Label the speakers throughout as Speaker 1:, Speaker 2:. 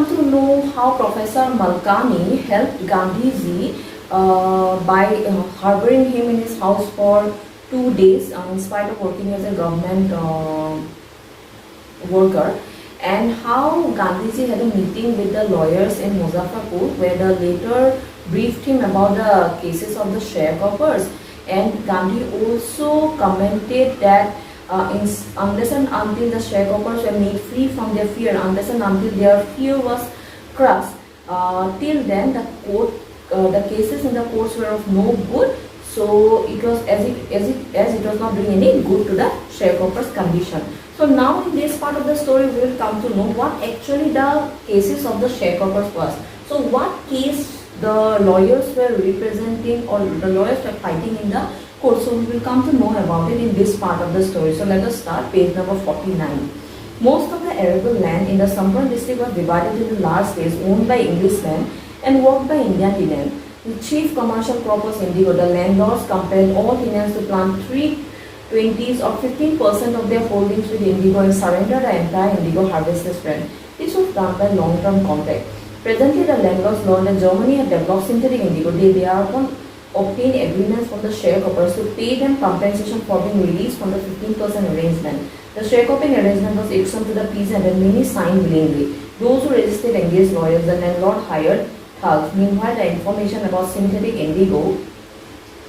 Speaker 1: to know how Professor Malkani helped Gandhiji by harboring him in his house for 2 days in spite of working as a government worker, and how Gandhiji had a meeting with the lawyers in Muzaffarpur where they later briefed him about the cases of the sharecroppers. And Gandhi also commented that unless and until the sharecroppers were made free from their fear, unless and until their fear was crushed, till then the cases in the courts were of no good. So it was as it was not doing any good to the sharecroppers' condition. So now in this part of the story, we will come to know what actually the cases of the sharecroppers was. So what case the lawyers were representing, or the lawyers were fighting in the court. So we will come to know about it in this part of the story. So let us start page number 49. Most of the arable land in the Samparan district was divided into large states owned by Englishmen and worked by Indian tenants. The chief commercial crop was indigo. The landlords compelled all tenants to plant 3/20 or 15% of their holdings with indigo and surrender the entire indigo harvested strand. This was done by long-term contract. Presently, the landlords learned that Germany had developed synthetic indigo. They thereupon obtained agreements from the sharecroppers to pay them compensation for being released from the 15% arrangement. The sharecropping arrangement was extended to the peasants and many signed willingly. Those who resisted engaged lawyers. The landlord hired thugs. Meanwhile, the information about synthetic indigo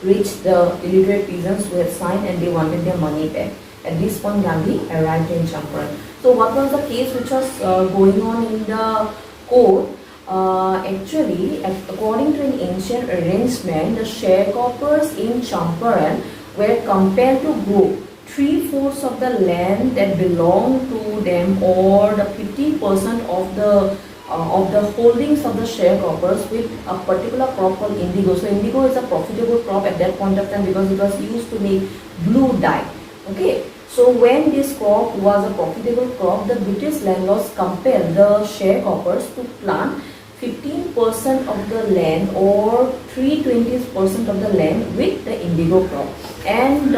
Speaker 1: reached the illiterate peasants who had signed and they wanted their money back. At this point, Gandhi arrived in Champaran. So, what was the case which was going on in the court? Actually, according to an ancient arrangement, the sharecroppers in Champaran were compelled to grow 3/4 of the land that belonged to them, or the 50% of the holdings of the sharecroppers with a particular crop called indigo. So indigo is a profitable crop at that point of time because it was used to make blue dye. Okay. So when this crop was a profitable crop, the British landlords compelled the sharecroppers to plant 15% of the land or 3/20% of the land with the indigo crop. And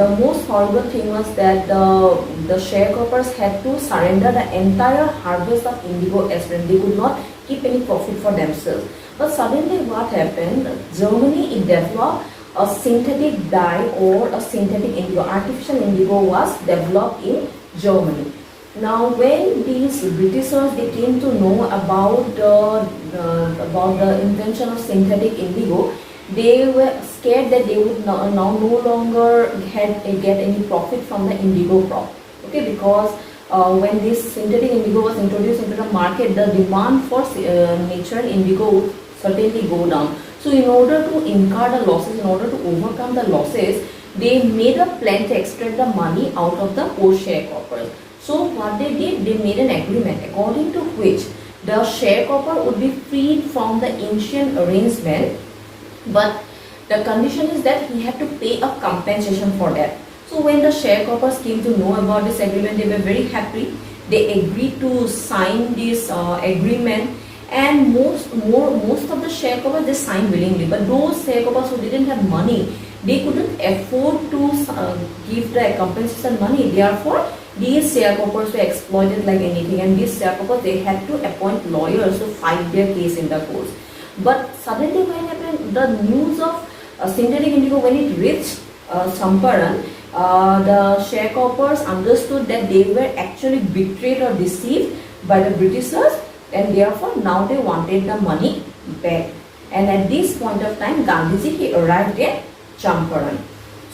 Speaker 1: the most horrible thing was that the sharecroppers had to surrender the entire harvest of indigo as well. They could not keep any profit for themselves. But suddenly what happened? Germany developed a synthetic dye or a synthetic indigo. Artificial indigo was developed in Germany. Now, when these Britishers they came to know about the invention of synthetic indigo, they were scared that they would now no longer get any profit from the indigo crop. Okay, because when this synthetic indigo was introduced into the market, the demand for natural indigo would certainly go down. So, in order to incur the losses, in order to overcome the losses, they made a plan to extract the money out of the poor sharecroppers. So what they did, they made an agreement according to which the sharecropper would be freed from the ancient arrangement, but the condition is that he had to pay a compensation for that. So when the sharecroppers came to know about this agreement, they were very happy. They agreed to sign this agreement, and most of the sharecroppers they signed willingly. But those sharecroppers who didn't have money, they couldn't afford to give the compensation money. Therefore, these sharecroppers were exploited like anything, and these sharecroppers they had to appoint lawyers to fight their case in the courts. But suddenly, when happened, the news of synthetic indigo, when it reached Champaran, the sharecroppers understood that they were actually betrayed or deceived by the Britishers, and therefore now they wanted the money back. And at this point of time, Gandhiji he arrived at Champaran.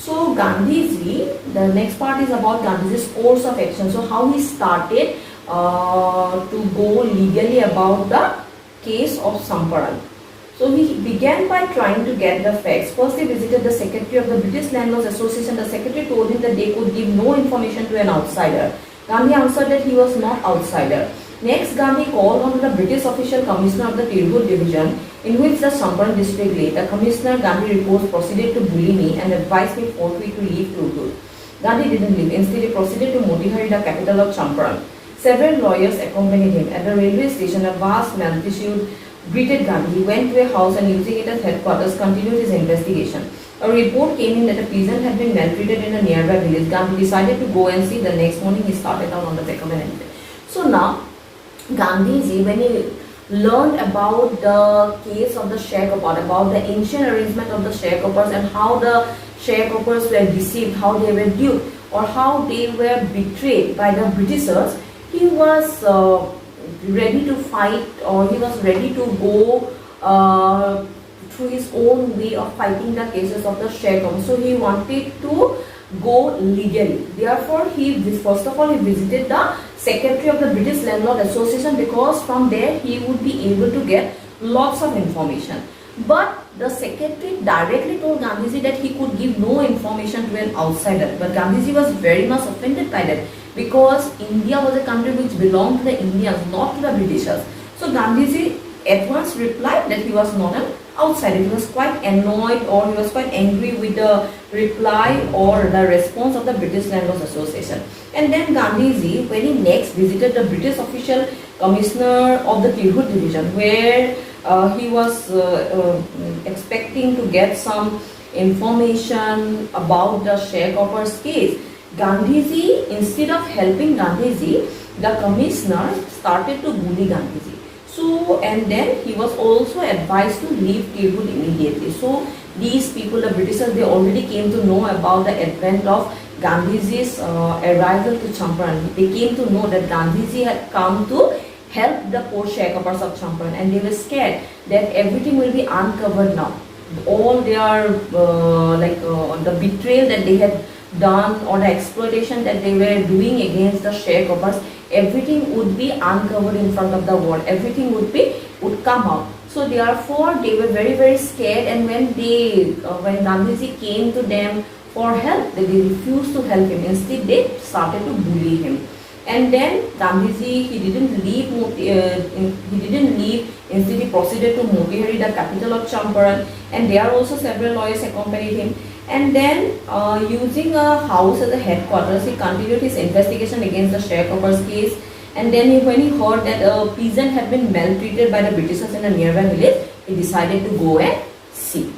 Speaker 1: So Gandhiji, the next part is about Gandhiji's course of action. So how he started to go legally about the case of Champaran. So he began by trying to get the facts. First he visited the secretary of the British Landlords Association. The secretary told him that they could give no information to an outsider. Gandhi answered that he was not outsider. Next, Gandhi called on the British official commissioner of the Tirupur division, in which the Champaran district lay. The commissioner, Gandhi reports, proceeded to bully me and advised me forthwith to leave Tirupur. Gandhi didn't leave. Instead, he proceeded to Motihari, the capital of Champaran. Several lawyers accompanied him. At the railway station, a vast multitude greeted Gandhi. He went to a house and, using it as headquarters, continued his investigation. A report came in that a peasant had been maltreated in a nearby village. Gandhi decided to go and see. The next morning, he started out on the back of an elephant. So now, Gandhiji, when he learned about the case of the sharecropper, about the ancient arrangement of the sharecroppers and how the sharecroppers were deceived, how they were duped, or how they were betrayed by the Britishers, he was ready to fight, or he was ready to go through his own way of fighting the cases of the sharecroppers. So he wanted to go legally. Therefore, first of all he visited the secretary of the British Landlord Association, because from there he would be able to get lots of information. But the secretary directly told Gandhiji that he could give no information to an outsider. But Gandhiji was very much offended by that, because India was a country which belonged to the Indians, not to the Britishers. So Gandhiji at once replied that he was not an outsider. He was quite annoyed, or he was quite angry with the reply or the response of the British Landlords Association. And then Gandhiji, when he next visited the British official commissioner of the Tirhut division, where he was expecting to get some information about the sharecroppers case, Gandhiji, instead of helping Gandhiji, the commissioner started to bully Gandhiji. So, and then he was also advised to leave Tirhut immediately. So, these people, the Britishers, they already came to know about the advent of Gandhiji's arrival to Champaran. They came to know that Gandhiji had come to help the poor sharecroppers of Champaran, and they were scared that everything will be uncovered now. All their the betrayal that they had done, or the exploitation that they were doing against the sharecroppers, everything would be uncovered in front of the world. Everything would come out. So therefore they were very, very scared, and when Gandhiji came to them for help, they refused to help him. Instead they started to bully him. And then Gandhiji, he didn't leave. Instead, he proceeded to Motihari, the capital of Champaran, and there also several lawyers accompanied him. And then, using a house as a headquarters, he continued his investigation against the sharecroppers case. And then, when he heard that a peasant had been maltreated by the Britishers in a nearby village, he decided to go and see.